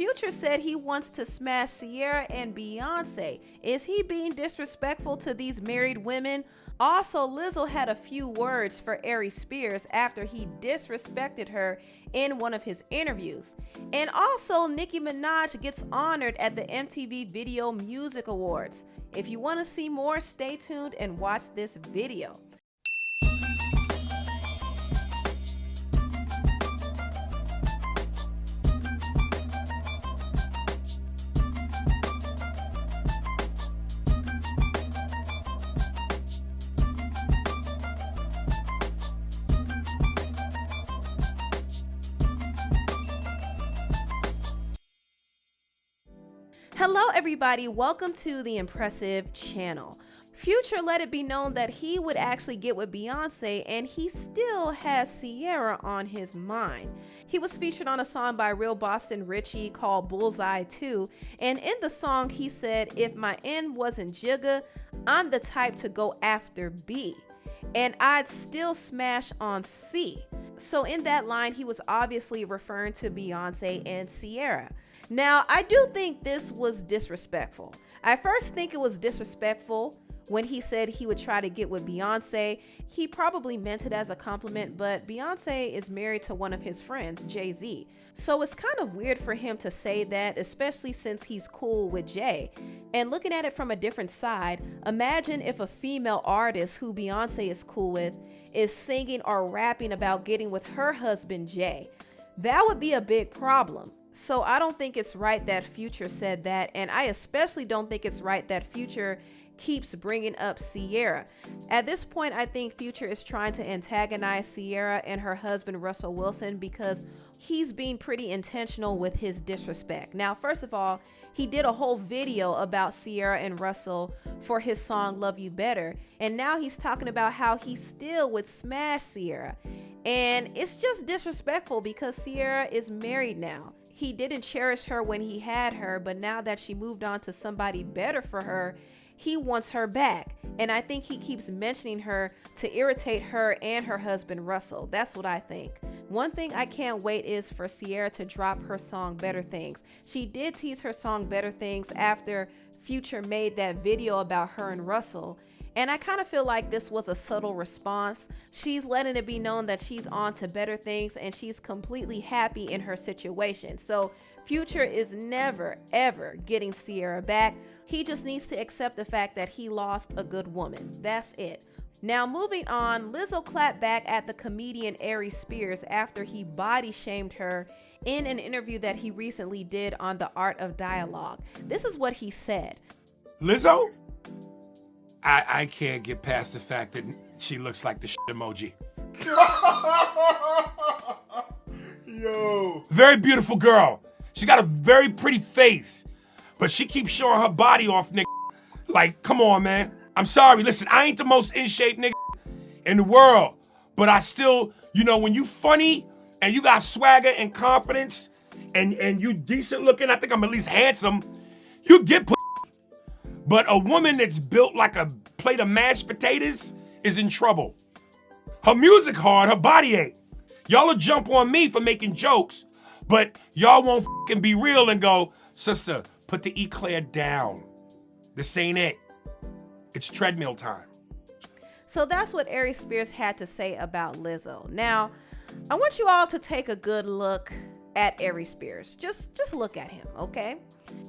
Future said he wants to smash Ciara and Beyonce. Is he being disrespectful to these married women? Also, Lizzo had a few words for Aries Spears after he disrespected her in one of his interviews. And also, Nicki Minaj gets honored at the MTV Video Music Awards. If you want to see more, stay tuned and watch this video. Hello everybody, welcome to the Empressive channel. Future let it be known that he would actually get with Beyonce, and he still has Ciara on his mind. He was featured on a song by Real Boston Richie called Bullseye 2, and in the song he said, "If my end wasn't Jigga, I'm the type to go after B, and I'd still smash on C." So in that line, he was obviously referring to Beyonce and Ciara. Now, I do think this was disrespectful. I first think it was disrespectful when he said he would try to get with Beyonce. He probably meant it as a compliment, but Beyonce is married to one of his friends, Jay-Z. So it's kind of weird for him to say that, especially since he's cool with Jay. And looking at it from a different side, imagine if a female artist who Beyonce is cool with is singing or rapping about getting with her husband, Jay. That would be a big problem. So I don't think it's right that Future said that, and I especially don't think it's right that Future keeps bringing up Ciara. At this point, I think Future is trying to antagonize Ciara and her husband Russell Wilson because he's being pretty intentional with his disrespect. Now, first of all, he did a whole video about Ciara and Russell for his song Love You Better, and now he's talking about how he still would smash Ciara. And it's just disrespectful because Ciara is married now. He didn't cherish her when he had her, but now that she moved on to somebody better for her, he wants her back. And I think he keeps mentioning her to irritate her and her husband Russell. That's what I think. One thing I can't wait is for Ciara to drop her song Better Things. She did tease her song Better Things after Future made that video about her and Russell. And I kind of feel like this was a subtle response. She's letting it be known that she's on to better things and she's completely happy in her situation. So Future is never, ever getting Ciara back. He just needs to accept the fact that he lost a good woman. That's it. Now moving on, Lizzo clapped back at the comedian Aries Spears after he body shamed her in an interview that he recently did on The Art of Dialogue. This is what he said. Lizzo? I can't get past the fact that she looks like the shit emoji. Yo. Very beautiful girl. She got a very pretty face, but she keeps showing her body off, nigga. Like, come on, man. I'm sorry. Listen, I ain't the most in shape nigga in the world, but I still, you know, when you funny and you got swagger and confidence and you decent looking, I think I'm at least handsome, you get put. But a woman that's built like a plate of mashed potatoes is in trouble. Her music hard, her body ain't. Y'all will jump on me for making jokes, but y'all won't fucking be real and go, sister, put the eclair down. This ain't it. It's treadmill time. So that's what Aries Spears had to say about Lizzo. Now, I want you all to take a good look at Aries Spears. Just look at him, okay?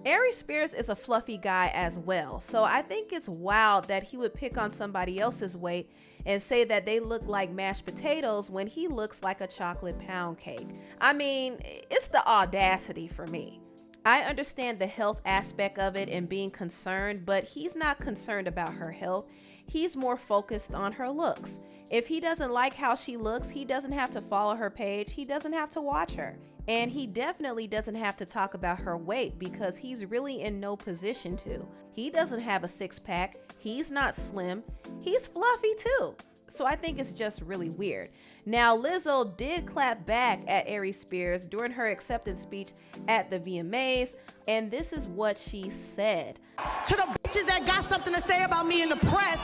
Aries Spears is a fluffy guy as well, so I think it's wild that he would pick on somebody else's weight and say that they look like mashed potatoes when he looks like a chocolate pound cake. I mean, it's the audacity for me. I understand the health aspect of it and being concerned, but he's not concerned about her health. He's more focused on her looks. If he doesn't like how she looks, he doesn't have to follow her page. He doesn't have to watch her. And he definitely doesn't have to talk about her weight because he's really in no position to. He doesn't have a six-pack. He's not slim. He's fluffy too. So I think it's just really weird. Now, Lizzo did clap back at Aries Spears during her acceptance speech at the VMAs, and this is what she said. To the bitches that got something to say about me in the press,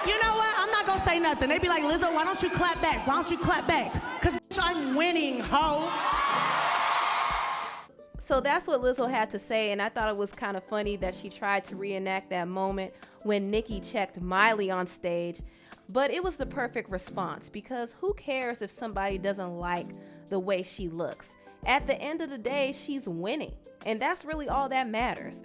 you know what? I'm not gonna say nothing. They be like, Lizzo, why don't you clap back? Why don't you clap back? Because bitch, I'm winning, ho. So that's what Lizzo had to say, and I thought it was kind of funny that she tried to reenact that moment when Nicki checked Miley on stage. But it was the perfect response, because who cares if somebody doesn't like the way she looks? At the end of the day, she's winning, and that's really all that matters.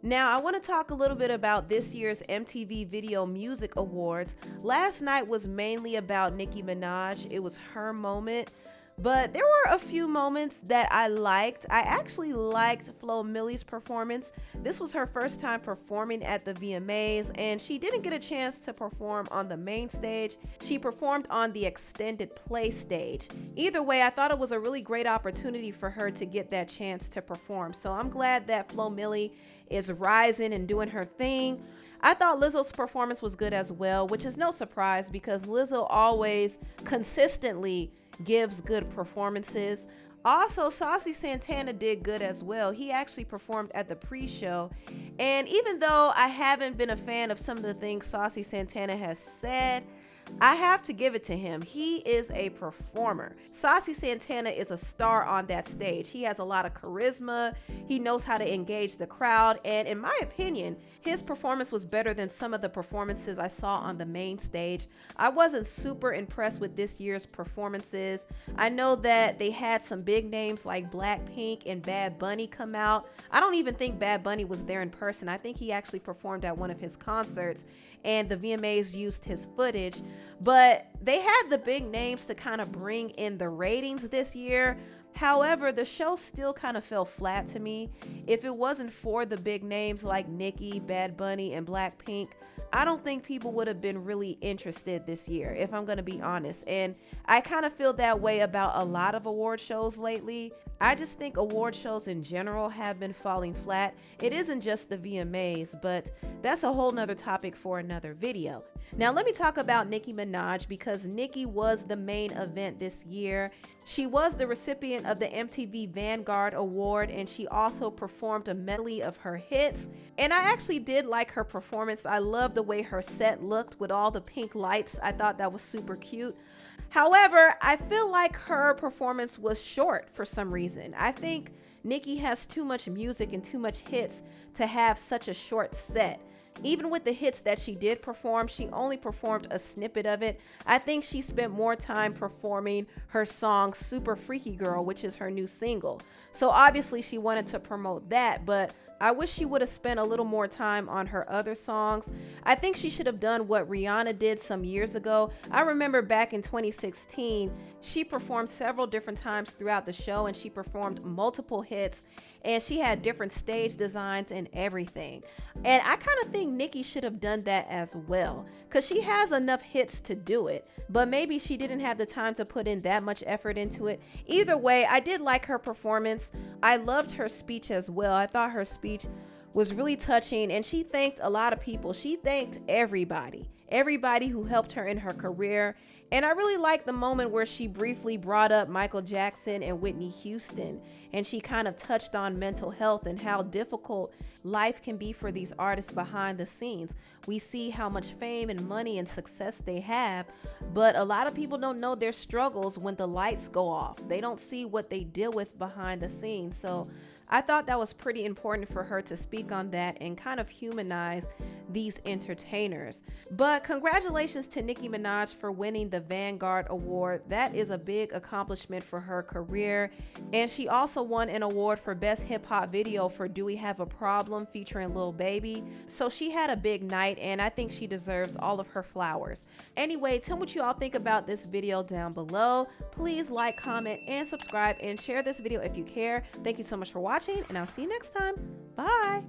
Now, I want to talk a little bit about this year's MTV Video Music Awards. Last night was mainly about Nicki Minaj. It was her moment. But there were a few moments that I liked. I actually liked Flo Milli's performance. This was her first time performing at the VMAs, and she didn't get a chance to perform on the main stage. She performed on the extended play stage. Either way, I thought it was a really great opportunity for her to get that chance to perform. So I'm glad that Flo Milli is rising and doing her thing. I thought Lizzo's performance was good as well, which is no surprise because Lizzo always consistently gives good performances. Also, Saucy Santana did good as well. He actually performed at the pre-show. And even though I haven't been a fan of some of the things Saucy Santana has said, I have to give it to him. He is a performer. Saucy Santana is a star on that stage. He has a lot of charisma. He knows how to engage the crowd. And in my opinion, his performance was better than some of the performances I saw on the main stage. I wasn't super impressed with this year's performances. I know that they had some big names like Blackpink and Bad Bunny come out. I don't even think Bad Bunny was there in person. I think he actually performed at one of his concerts, and the VMAs used his footage. But they had the big names to kind of bring in the ratings this year. However, the show still kind of fell flat to me. If it wasn't for the big names like Nicki, Bad Bunny, and Blackpink, I don't think people would have been really interested this year, if I'm going to be honest. And I kind of feel that way about a lot of award shows lately. I just think award shows in general have been falling flat. It isn't just the VMAs, but that's a whole nother topic for another video. Now let me talk about Nicki Minaj, because Nicki was the main event this year. She was the recipient of the MTV Vanguard Award, and she also performed a medley of her hits. And I actually did like her performance. I love the way her set looked with all the pink lights. I thought that was super cute. However, I feel like her performance was short for some reason. I think Nicki has too much music and too much hits to have such a short set. Even with the hits that she did perform, she only performed a snippet of it. I think she spent more time performing her song Super Freaky Girl, which is her new single. So obviously she wanted to promote that, but I wish she would have spent a little more time on her other songs. I think she should have done what Rihanna did some years ago. I remember back in 2016, she performed several different times throughout the show, and she performed multiple hits, and she had different stage designs and everything. And I kind of think Nicki should have done that as well, because she has enough hits to do it, but maybe she didn't have the time to put in that much effort into it. Either way, I did like her performance. I loved her speech as well. I thought her speech was really touching, and she thanked a lot of people. She thanked everybody who helped her in her career. And I really liked the moment where she briefly brought up Michael Jackson and Whitney Houston, and she kind of touched on mental health and how difficult life can be for these artists behind the scenes. We see how much fame and money and success they have, but a lot of people don't know their struggles when the lights go off. They don't see what they deal with behind the scenes. So I thought that was pretty important for her to speak on that and kind of humanize these entertainers. But congratulations to Nicki Minaj for winning the Vanguard Award. That is a big accomplishment for her career. And she also won an award for Best Hip Hop Video for Do We Have a Problem featuring Lil Baby. So she had a big night, and I think she deserves all of her flowers. Anyway, tell me what you all think about this video down below. Please like, comment, and subscribe, and share this video if you care. Thank you so much for watching, and I'll see you next time. Bye.